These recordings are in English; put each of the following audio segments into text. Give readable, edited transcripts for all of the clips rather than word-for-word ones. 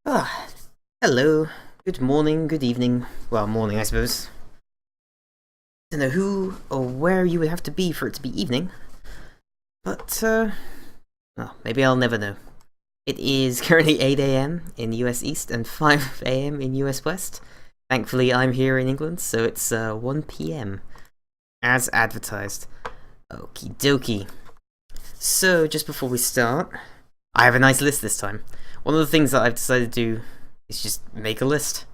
Ah, hello. Good morning, good evening. Well, morning, I suppose. I don't know who or where you would have to be for it to be evening. But, well, maybe I'll never know. It is currently 8 AM in US East and 5 AM in US West. Thankfully, I'm here in England, so it's 1 PM. As advertised. Okie dokie. So, just before we start, I have a nice list this time. One of the things that I've decided to do is just make a list,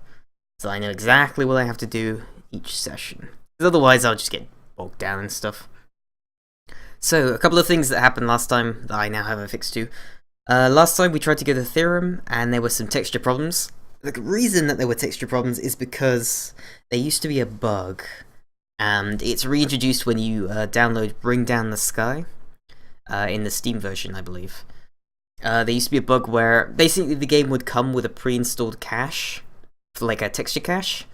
so I know exactly what I have to do each session. Because otherwise I'll just get bogged down and stuff. So, a couple of things that happened last time that I now have a fix to. Last time we tried to get a theorem, and there were some texture problems. The reason that there were texture problems is because there used to be a bug, and it's reintroduced when you download Bring Down the Sky, in the Steam version, I believe. There used to be a bug where basically the game would come with a pre-installed cache, like a texture cache.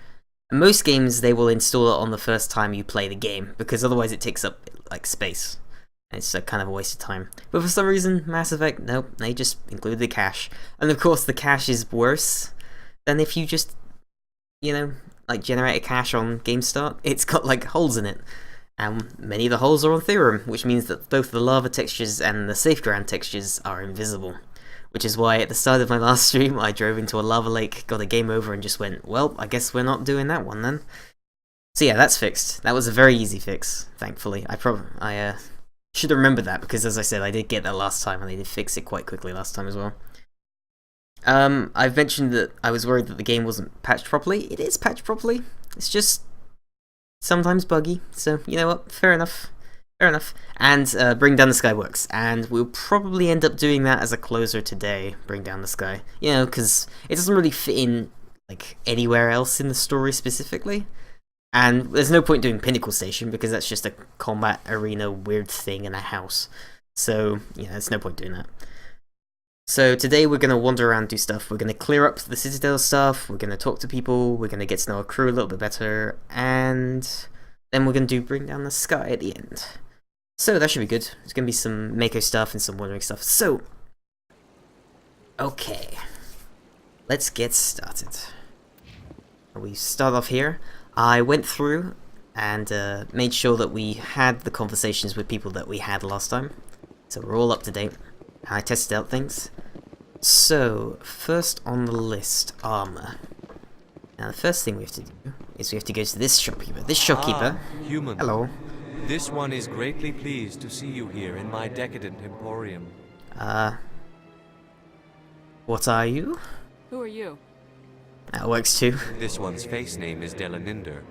And most games, they will install it on the first time you play the game, because otherwise it takes up like space. And it's kind of a waste of time. But for some reason, Mass Effect, nope, they just included the cache. And of course the cache is worse than if you just, you know, like generate a cache on game start. It's got like holes in it. And many of the holes are on Theorem, which means that both the lava textures and the safe ground textures are invisible. Which is why at the start of my last stream, I drove into a lava lake, got a game over, and just went, well, I guess we're not doing that one then. So yeah, that's fixed. That was a very easy fix, thankfully. I should have remembered that, because as I said, I did get that last time, and they did fix it quite quickly last time as well. I've mentioned that I was worried that the game wasn't patched properly. It is patched properly. It's just sometimes buggy, so you know what, fair enough. Fair enough. And Bring Down the Sky works, and we'll probably end up doing that as a closer today, Bring Down the Sky. You know, because it doesn't really fit in like anywhere else in the story specifically. And there's no point doing Pinnacle Station, because that's just a combat arena weird thing in a house. So, yeah, there's no point doing that. So today we're going to wander around and do stuff. We're going to clear up the Citadel stuff, we're going to talk to people, we're going to get to know our crew a little bit better, and then we're going to do Bring Down the Sky at the end. So that should be good. There's going to be some Mako stuff and some wandering stuff. So, okay, let's get started. We start off here. I went through and made sure that we had the conversations with people that we had last time. So we're all up to date. I tested out things. So, first on the list, armor. Now the first thing we have to do is we have to go to this shopkeeper. This shopkeeper... human. Hello. This one is greatly pleased to see you here in my decadent emporium. What are you? Who are you? That works too. This one's face name is Delaninder.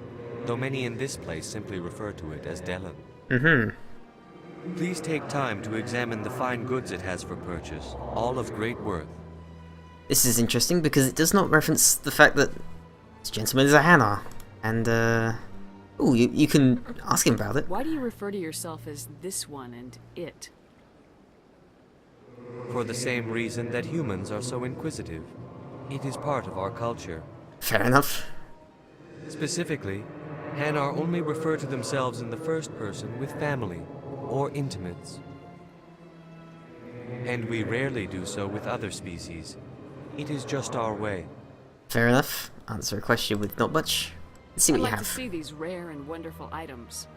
though many in this place simply refer to it as Dellen. Mm-hmm. Please take time to examine the fine goods it has for purchase, all of great worth. This is interesting because it does not reference the fact that this gentleman is a Hanar. And, ooh, you can ask him about it. Why do you refer to yourself as this one and it? For the same reason that humans are so inquisitive. It is part of our culture. Fair enough. Specifically, Hanar only refer to themselves in the first person with family or intimates. And we rarely do so with other species. It is just our way. Fair enough. Answer a question with not much. Let's see what I'd you like have. to see these rare and wonderful items.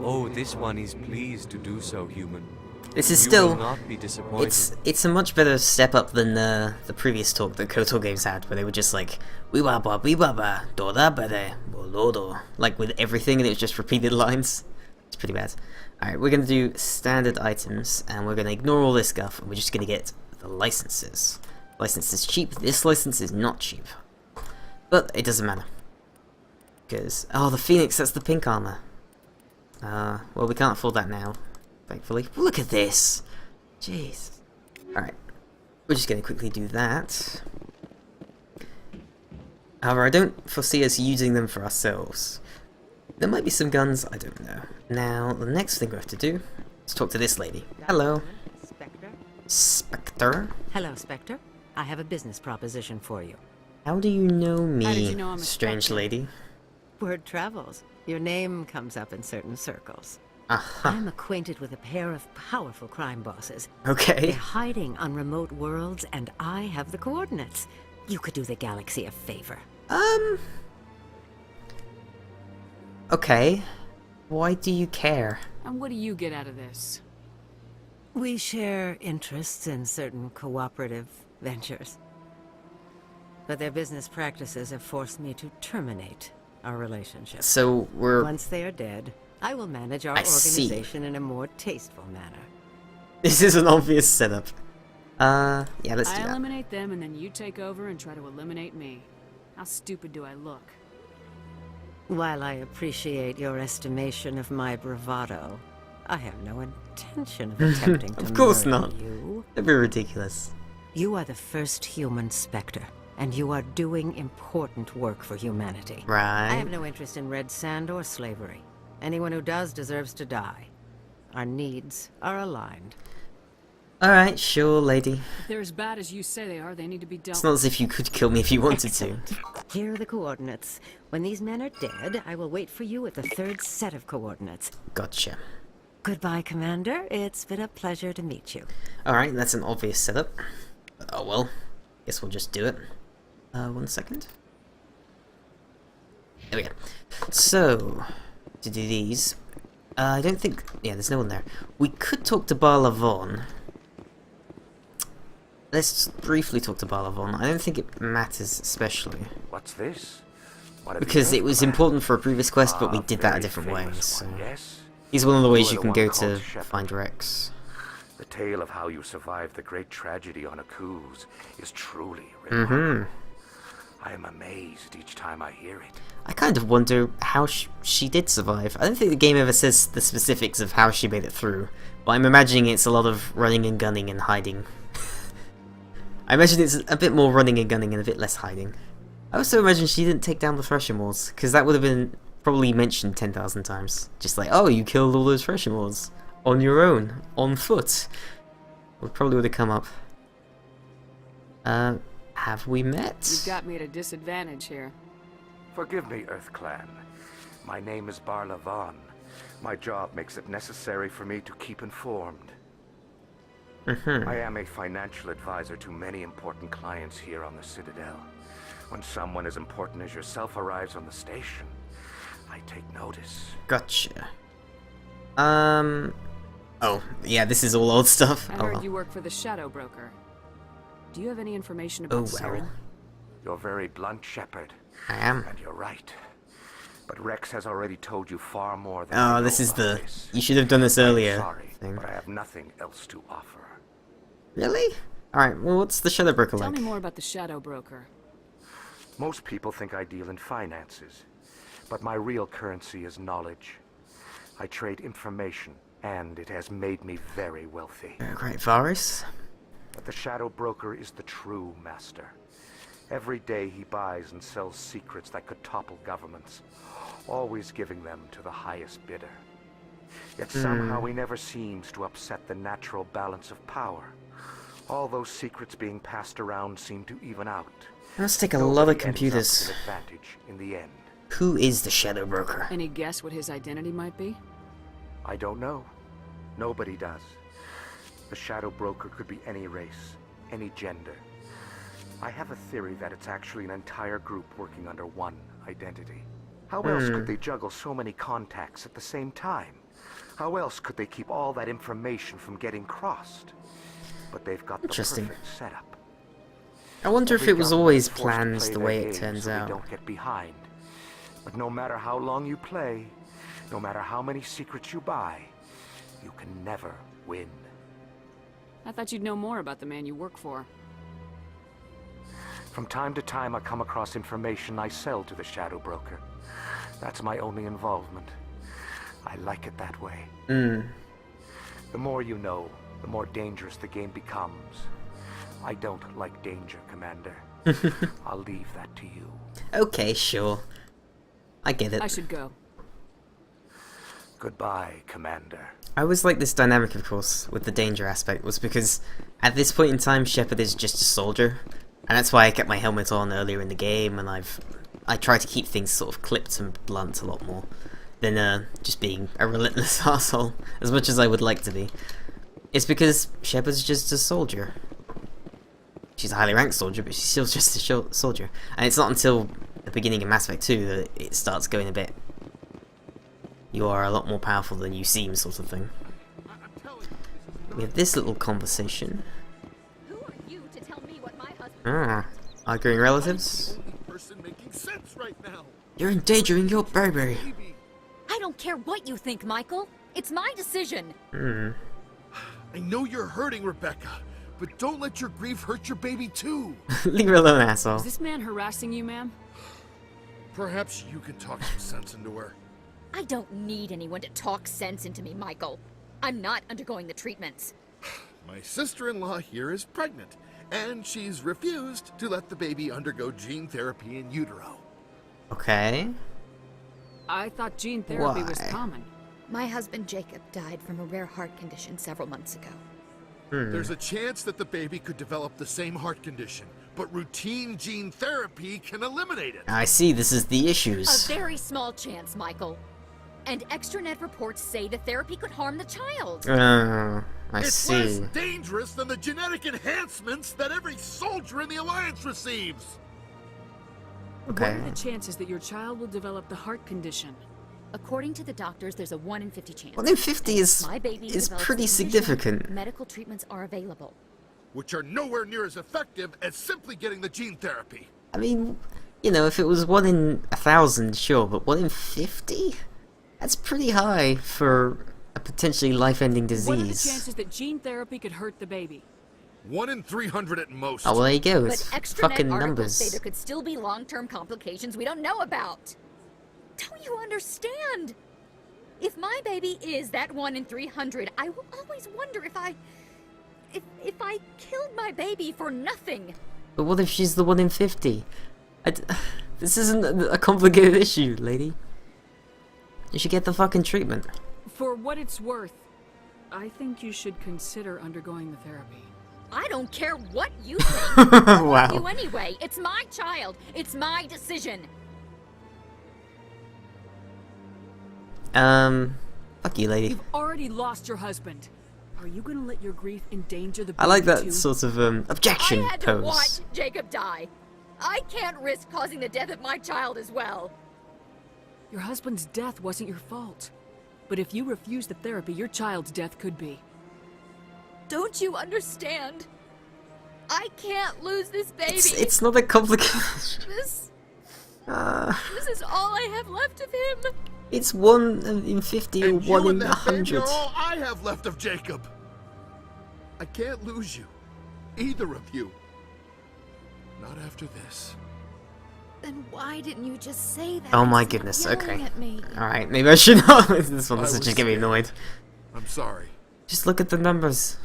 Oh, this one is pleased to do so, human. This is You still... will not be disappointed. It's a much better step up than the previous talk that KOTOR games had, where they were just like, "Wee-ba-ba, doda bere, bolodo," like with everything, and it was just repeated lines. It's pretty bad. Alright, we're gonna do standard items, and we're gonna ignore all this stuff, and we're just gonna get the licenses. License is cheap, this license is not cheap. But it doesn't matter. Because, oh, the Phoenix, that's the pink armor. Well, we can't afford that now, thankfully. Look at this! Jeez. Alright. We're just going to quickly do that. However, I don't foresee us using them for ourselves. There might be some guns, I don't know. Now, the next thing we have to do is talk to this lady. Hello. Spectre? Spectre? Hello, Spectre. I have a business proposition for you. How do you know me, How did you know I'm a strange Spectre? lady? Word travels. Your name comes up in certain circles. Uh-huh. I'm acquainted with a pair of powerful crime bosses. Okay. They're hiding on remote worlds, and I have the coordinates. You could do the galaxy a favor. Okay. Why do you care? And what do you get out of this? We share interests in certain cooperative ventures. But their business practices have forced me to terminate our relationship. So, we're... Once they are dead, I will manage our I see. organization in a more tasteful manner. This is an obvious setup. Yeah, let's do I that. eliminate them and then you take over and try to eliminate me. How stupid do I look? While I appreciate your estimation of my bravado, I have no intention of attempting to Of course murder not. you. That'd be ridiculous. You are the first human Spectre, and you are doing important work for humanity. Right. I have no interest in red sand or slavery. Anyone who does deserves to die. Our needs are aligned. Alright, sure, lady. If they're as bad as you say they are, they need to be dealt It's not as if you could kill me if you wanted Excellent. Here are the coordinates. When these men are dead, I will wait for you at the third set of coordinates. to. Gotcha. Goodbye, Commander. It's been a pleasure to meet you. Alright, that's an obvious setup. Oh well. Guess we'll just do it. 1 second. There we go. So, to do these, I don't think... Yeah, there's no one there. We could talk to Barlavon. Let's briefly talk to Barlavon. I don't think it matters especially. What's this? One of the Because it was Earthclan? important for a previous quest, but we Ah, did that a very different way, famous so... one, yes? He's one of the ways You you are can the go one to called Shepherd. find Rex. The tale of how you survived the great tragedy on Akuz is truly remarkable. I am amazed each time I hear it. I kind of wonder how she did survive. I don't think the game ever says the specifics of how she made it through, but I'm imagining it's a lot of running and gunning and hiding. I imagine it's a bit more running and gunning and a bit less hiding. I also imagine she didn't take down the Threshamores, because that would have been probably mentioned 10,000 times. Just like, oh, you killed all those Threshamores. On your own. On foot. It probably would have come up. Have we met? You've got me at a disadvantage here. Forgive me, Earthclan. My name is Barlavon. My job makes it necessary for me to keep informed. I am a financial advisor to many important clients here on the Citadel. When someone as important as yourself arrives on the station, I take notice. Gotcha. Oh, yeah, this is all old stuff. I Oh, heard well. you work for the Shadow Broker. Do you have any information Oh, about well. Saren? You're very blunt, Shepherd, I am. and you're right. But Rex has already told you far more than Oh, you this know is about the... this. You should have done this I'm earlier sorry, thing. but I have nothing else to offer. Really? Alright, well, what's the Shadow Broker Tell like? me more about the Shadow Broker. Most people think I deal in finances, but my real currency is knowledge. I trade information, and it has made me very wealthy. Great, Varus. But the Shadow Broker is the true master. Every day he buys and sells secrets that could topple governments, always giving them to the highest bidder. Yet somehow he never seems to upset the natural balance of power. All those secrets being passed around seem to even out. It must take a lot of computers. Ends up with an advantage in the end. Who is the Shadow Broker? Any guess what his identity might be? I don't know. Nobody does. The Shadow Broker could be any race, any gender. I have a theory that it's actually an entire group working under one identity. How else could they juggle so many contacts at the same time? How else could they keep all that information from getting crossed? But they've got the perfect setup. I wonder if Every it was government always is forced to planned play the their way it game turns so they out. don't get behind. But no matter how long you play, no matter how many secrets you buy, you can never win. I thought you'd know more about the man you work for. From time to time, I come across information I sell to the Shadow Broker. That's my only involvement. I like it that way. The more you know, the more dangerous the game becomes. I don't like danger, Commander. I'll leave that to you. Okay, sure. I get it. I should go. Goodbye, Commander. I always like this dynamic, of course, with the danger aspect, was because at this point in time, Shepard is just a soldier, and that's why I kept my helmet on earlier in the game, and I try to keep things sort of clipped and blunt a lot more than just being a relentless asshole, as much as I would like to be. It's because Shepard's just a soldier. She's a highly ranked soldier, but she's still just a soldier. And it's not until the beginning of Mass Effect 2 that it starts going a bit, you are a lot more powerful than you seem, sort of thing. We have this little conversation. Who are you to tell me what my husband... Arguing relatives. Person making sense right now. You're endangering your baby. I don't care what you think, Michael. It's my decision. I know you're hurting, Rebecca, but don't let your grief hurt your baby too. Leave her alone, asshole. Is this man harassing you, ma'am? Perhaps you can talk some sense into her. I don't need anyone to talk sense into me, Michael. I'm not undergoing the treatments. My sister-in-law here is pregnant, and she's refused to let the baby undergo gene therapy in utero. Okay. I thought gene therapy was Why? common. My husband Jacob died from a rare heart condition several months ago. There's a chance that the baby could develop the same heart condition, but routine gene therapy can eliminate it. I see, this is the A issues. very small chance, Michael. And extranet reports say the therapy could harm the child. I It's see. less dangerous than the genetic enhancements that every soldier in the Alliance receives. What Okay. are the chances that your child will develop the heart condition? According to the doctors, there's a 1 in 50 chance. 1 in 50 And is if my baby is develops pretty the condition, significant. Medical treatments are available. Which are nowhere near as effective as simply getting the gene therapy. I mean, you know, if it was 1 in 1,000, sure, but 1 in 50? That's pretty high for a potentially life-ending What are the disease. chances that gene therapy could hurt the baby? 1 in 300 at most. Oh, well, there you go. But It's extranet fucking articles say numbers. there could still be long-term complications we don't know about. Don't you understand? If my baby is that 1 in 300, I will always wonder if I killed my baby for nothing. But what if she's the 1 in 50? This isn't a complicated issue, lady. You should get the fucking treatment. For what it's worth, I think you should consider undergoing the therapy. I don't care what you think. I Wow. love you anyway. It's my child. It's my decision. Fuck you, lady. You've already lost your husband. Are you gonna let your grief endanger the baby I like that too? sort of, objection I had to pose. watch Jacob die. I can't risk causing the death of my child as well. Your husband's death wasn't your fault. But if you refuse the therapy, your child's death could be. Don't you understand? I can't lose this baby. It's not a complicated... This is all I have left of him. It's 1 in 50 or And 1 you in and that baby 100. are all I have left of Jacob. I can't lose you. Either of you. Not after this. Then why didn't you just say that? Oh my instead of goodness, yelling okay. at me? Alright, maybe I should not. This one I is was just getting me scared. annoyed. I'm sorry. Just look at the numbers.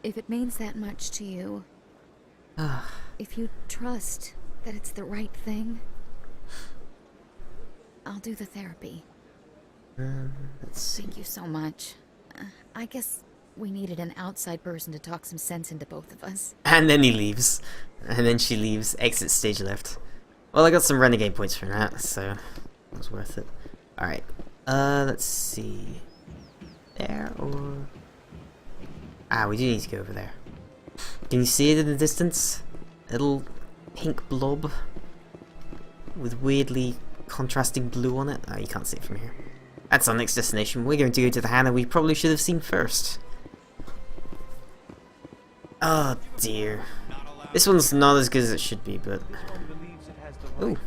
If it means that much to you, Ah, if you trust that it's the right thing, I'll do the therapy. let's see. Thank you so much. I guess we needed an outside person to talk some sense into both of us. And then he leaves. And then she leaves. Exit stage left. Well, I got some renegade points from that, so it was worth it. Alright. Let's see. There or... Ah, we do need to go over there. Can you see it in the distance? A little pink blob with weirdly contrasting blue on it. Oh, you can't see it from here. That's our next destination. We're going to go to the Hannah we probably should have seen first. Oh dear. This one's not as good as it should be, but... Ooh.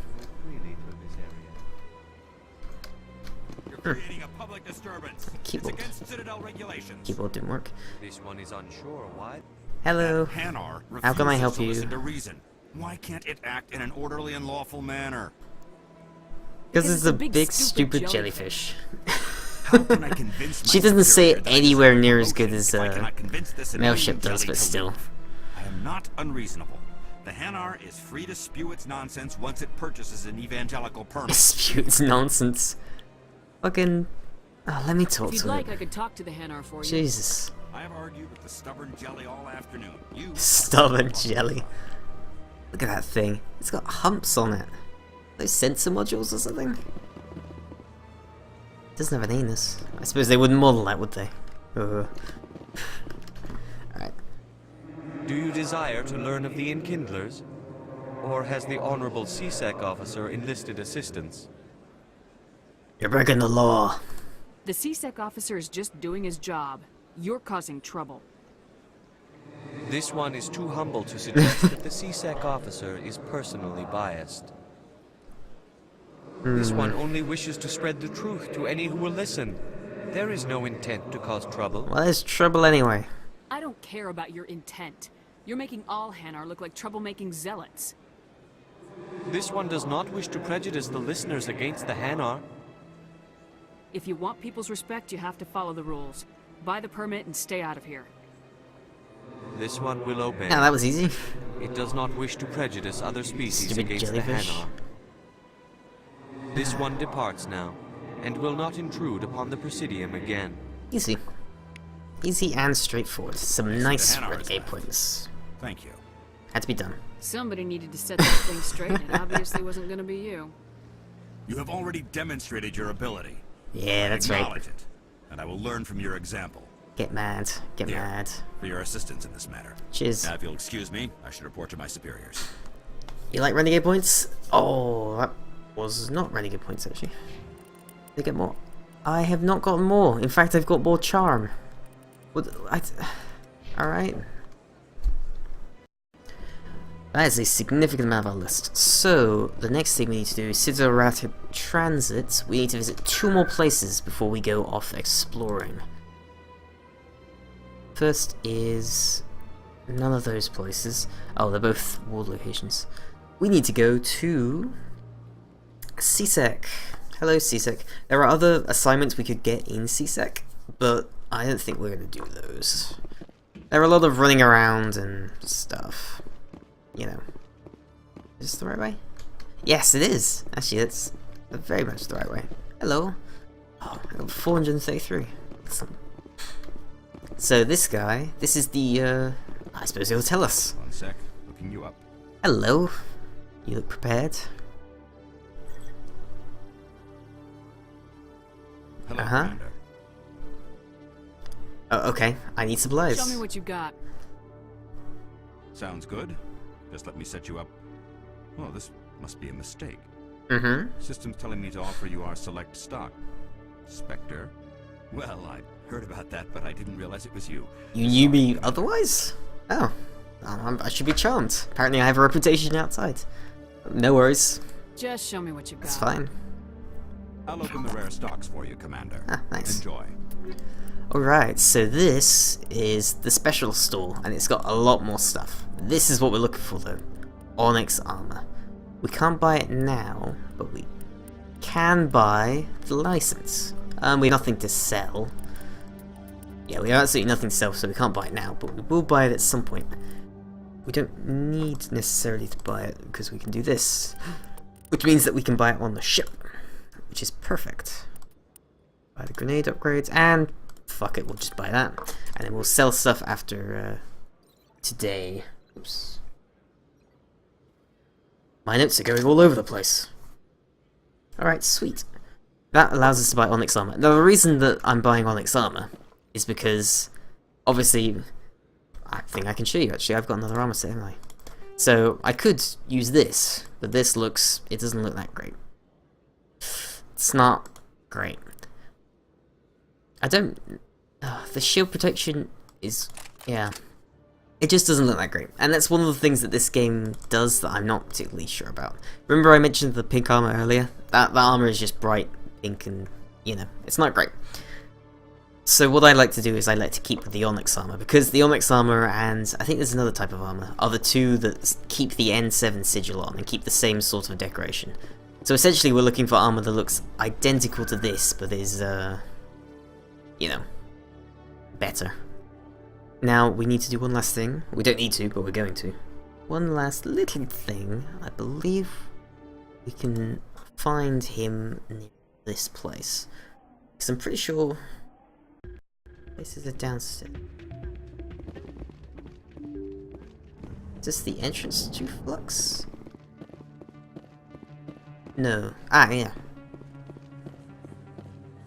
Creating a public disturbance. Keyboard. It's against Citadel regulations. Keyboard didn't work. This one is unsure. Why? Hello. Hanar How can I help refuses to you? listen to reason. Why can't it act in an orderly and lawful manner? Because Because it's a big stupid jellyfish. How can I convince my She doesn't say superior it that I anywhere deserve near as promotion good as if I cannot convince this Mailship annoying does, jelly but to still. leave? I am not unreasonable. The Hanar is free to spew its nonsense once it purchases an evangelical permit. Disputes nonsense. Fucking... Oh, let me talk If you'd to like, it. I could talk to the Hanar for you. Jesus. I have argued with the stubborn jelly all afternoon. You Stubborn jelly. Look at that thing. It's got humps on it. Those sensor modules or something? It doesn't have an anus. I suppose they wouldn't model that, would they? Alright. Do you desire to learn of the Enkindlers? Or has the Honorable CSEC officer enlisted assistance? You're breaking the law. The CSEC officer is just doing his job. You're causing trouble. This one is too humble to suggest that the CSEC officer is personally biased. This one only wishes to spread the truth to any who will listen. There is no intent to cause trouble. Well, there's trouble anyway. I don't care about your intent. You're making all Hanar look like troublemaking zealots. This one does not wish to prejudice the listeners against the Hanar. If you want people's respect, you have to follow the rules. Buy the permit and stay out of here. This one will obey. Yeah, that was easy. It does not wish to prejudice other species Stupid against jellyfish. the Hanar. This one departs now, and will not intrude upon the Presidium again. Easy. Easy and straightforward. Some nice Hanar is renegade left. points. Thank you. Had to be done. Somebody needed to set that thing straight, and it obviously wasn't gonna be you. You have already demonstrated your ability. Yeah, that's right. Acknowledge it, and I will learn from your example. Get mad. Get Here, mad. for your assistance in this matter. Cheers. Now, if you'll excuse me, I should report to my superiors. You like renegade points? Oh, that was not renegade points actually. They get more. I have not gotten more. In fact, I've got more charm. Alright. That is a significant amount of our list. So, the next thing we need to do is Citadel Rapid Transit. We need to visit 2 more places before we go off exploring. First is none of those places. Oh, they're both ward locations. We need to go to CSEC. Hello, CSEC. There are other assignments we could get in CSEC, but I don't think we're going to do those. There are a lot of running around and stuff. You know. Is this the right way? Yes, it is. Actually, it's very much the right way. Hello. Oh, I got 433. Excellent. So this guy, this is the, I suppose he'll tell us. One sec, looking you up. Hello. You look prepared. Hello, Uh-huh. Commander. Oh, okay. I need supplies. Show me what you got. Sounds good. Just let me set you up. Oh, this must be a mistake. Mm-hmm. System's telling me to offer you our select stock. Spectre? Well, I heard about that, but I didn't realize it was you. You knew me otherwise? Oh. I should be charmed. Apparently I have a reputation outside. No worries. Just show me what you got. It's fine. I'll open the rare stocks for you, Commander. Ah, nice. Enjoy. Alright, so this is the special store, and it's got a lot more stuff. This is what we're looking for, though. Onyx armor. We can't buy it now, but we can buy the license. We have nothing to sell. Yeah, we have absolutely nothing to sell, so we can't buy it now, but we will buy it at some point. We don't need necessarily to buy it, because we can do this. Which means that we can buy it on the ship, which is perfect. Buy the grenade upgrades, and fuck it, we'll just buy that. And then we'll sell stuff after today. Oops. My notes are going all over the place. Alright, sweet. That allows us to buy Onyx Armor. Now, the reason that I'm buying Onyx Armor is because, obviously, I think I can show you actually, I've got another armor set, haven't I? So, I could use this, but this looks, it doesn't look that great. It's not great. I don't, the shield protection is, yeah. It just doesn't look that great. And that's one of the things that this game does that I'm not particularly sure about. Remember I mentioned the pink armor earlier? That armor is just bright pink and, you know, it's not great. So what I like to do is I like to keep with the Onyx armor, because the Onyx armor and I think there's another type of armor are the two that keep the N7 sigil on and keep the same sort of decoration. So essentially we're looking for armor that looks identical to this, but is, you know, better. Now we need to do one last thing. We don't need to, but we're going to. One last little thing. I believe we can find him near this place. Because I'm pretty sure places are downstairs. Is this the entrance to Flux? No. Ah, yeah.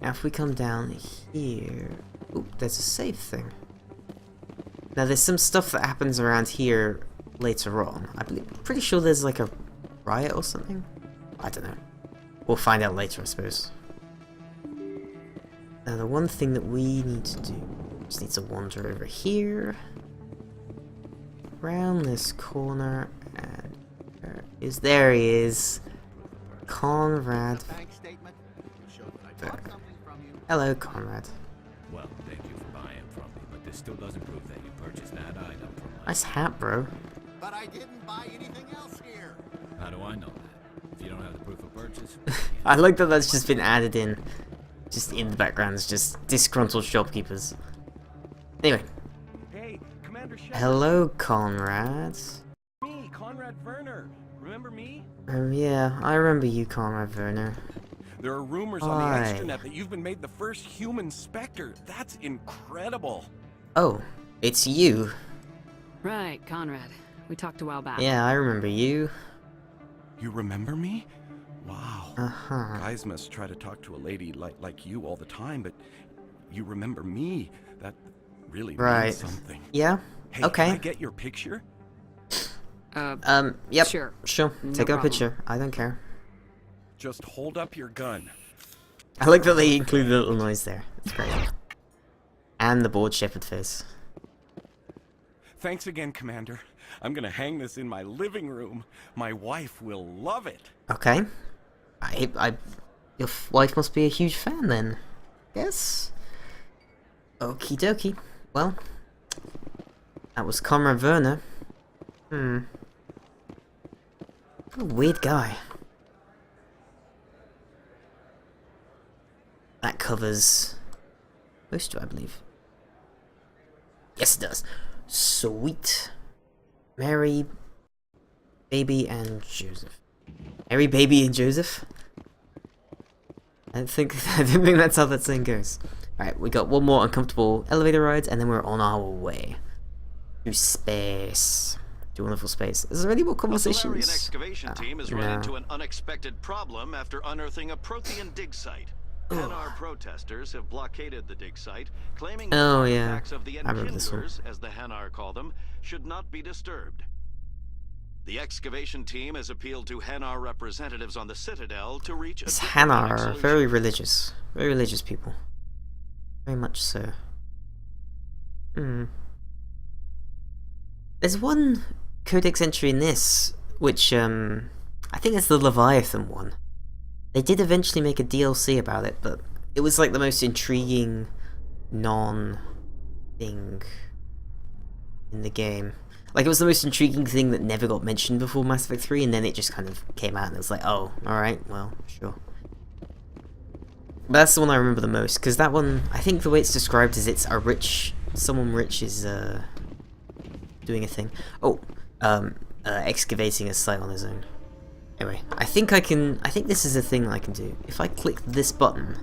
Now if we come down here... Oop, there's a save thing. Now there's some stuff that happens around here later on. Pretty sure there's like a riot or something? I don't know. We'll find out later, I suppose. Now the one thing that we need to do, just need to wander over here, around this corner, and there he is, Conrad. Hello, Conrad. Well, thank you for buying from me, but this still doesn't prove that you purchased that item from me. Nice hat, bro. But I didn't buy anything else here. How do I know that? If you don't have the proof of purchase? I like that that's just been added in. Just in the background, it's just disgruntled shopkeepers. Anyway. Hey, Commander Shepard. Hello, Conrad. Me, Conrad Werner. Remember me? Yeah, I remember you, Conrad Werner. There are rumors on the extranet that you've been made the first human Spectre. That's incredible. Oh, it's you. Right, Conrad. We talked a while back. Yeah, I remember you. You remember me? Wow. Uh-huh. Guys must try to talk to a lady like you all the time, but you remember me. That really means something. Yeah? Hey, okay. Can I get your picture? Yep. Sure. Sure. No Take a problem. picture. I don't care. Just hold up your gun. I like that they included a little noise there. It's great. And the bored shepherd face. Thanks again, Commander. I'm gonna hang this in my living room. My wife will love it. Okay. Your wife must be a huge fan then. Yes. Okie dokie. Well, that was Conrad Werner. What a weird guy. That covers most of it, I believe. Yes, it does. Sweet. Mary, Baby, and Joseph. Mary, Baby, and Joseph? I don't think that's how that saying goes. Alright, we got one more uncomfortable elevator ride, and then we're on our way to space. To wonderful space. Is there any more conversations? The Solarian excavation team has run no. into an unexpected problem after unearthing a Prothean dig site. Hanar protesters have blockaded the dig site, claiming that artifacts of the Enkindlers, as the Hanar call them, should not be disturbed. The excavation team has appealed to Hanar representatives on the Citadel to reach a Hanar are solution. very religious people. Very much so. There's one codex entry in this, which I think it's the Leviathan one. They did eventually make a DLC about it, but it was like the most intriguing non-thing in the game. Like, it was the most intriguing thing that never got mentioned before Mass Effect 3, and then it just kind of came out, and it was like, oh, alright, well, sure. But that's the one I remember the most, because that one, I think the way it's described is it's a rich... Someone rich is, doing a thing. Oh, excavating a site on his own. Anyway, I think this is a thing I can do. If I click this button...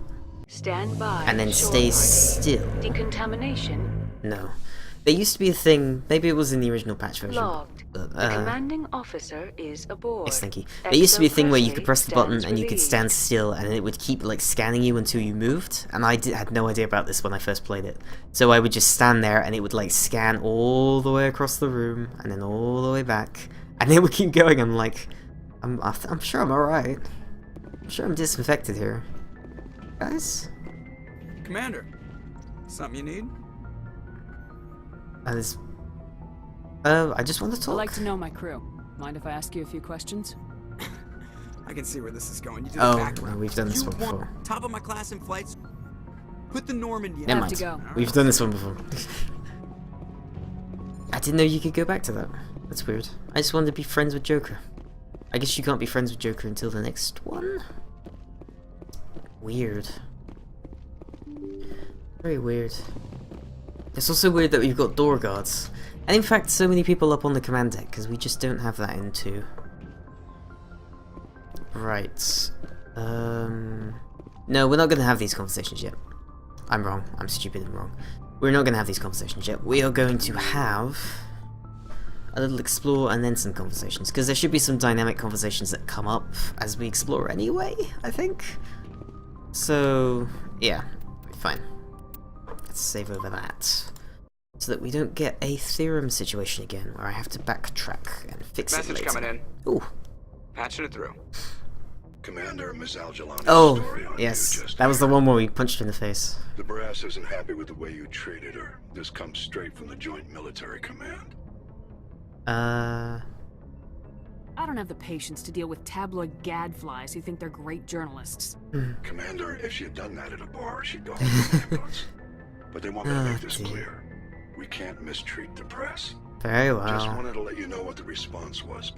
Stand by. And then stay still. Decontamination. No. There used to be a thing, maybe it was in the original patch version. Logged. The commanding officer is aboard. Yes, thank you. There used to be a thing where you could press the button and you could stand still and it would keep like scanning you until you moved, and I had no idea about this when I first played it. So I would just stand there and it would like scan all the way across the room and then all the way back, and it would keep going. I'm like, I'm sure I'm alright. I'm sure I'm disinfected here. Guys? Commander, something you need? I just want to talk. I'd like to know my crew. Mind if I ask you a few questions? I can see where this is going. You did Oh, the background. no, we've done this one before. Top of my class in flights. Put the Normandy. Never have to mind. go. We've done this one before. I didn't know you could go back to that. That's weird. I just wanted to be friends with Joker. I guess you can't be friends with Joker until the next one? Weird. Very weird. It's also weird that we've got door guards. And in fact, so many people up on the command deck, because we just don't have that in 2. Right. No, we're not going to have these conversations yet. I'm wrong. I'm stupid and wrong. We're not going to have these conversations yet. We are going to have a little explore and then some conversations, because there should be some dynamic conversations that come up as we explore anyway, I think. So, yeah. Fine. Let's save over that, so that we don't get a theorem situation again where I have to backtrack and fix it later. Message coming in. Ooh. Patching it through. Commander, Miss Algelani's Oh, story on yes. you just That was the aired. one where we punched her in the face. The brass isn't happy with the way you treated her. This comes straight from the Joint Military Command. I don't have the patience to deal with tabloid gadflies who think they're great journalists. Commander, if she had done that at a bar, she'd go home with ambulance. But they want me to make this dear. clear. We can't mistreat the press. Very Just well. wanted to let you know what the response was.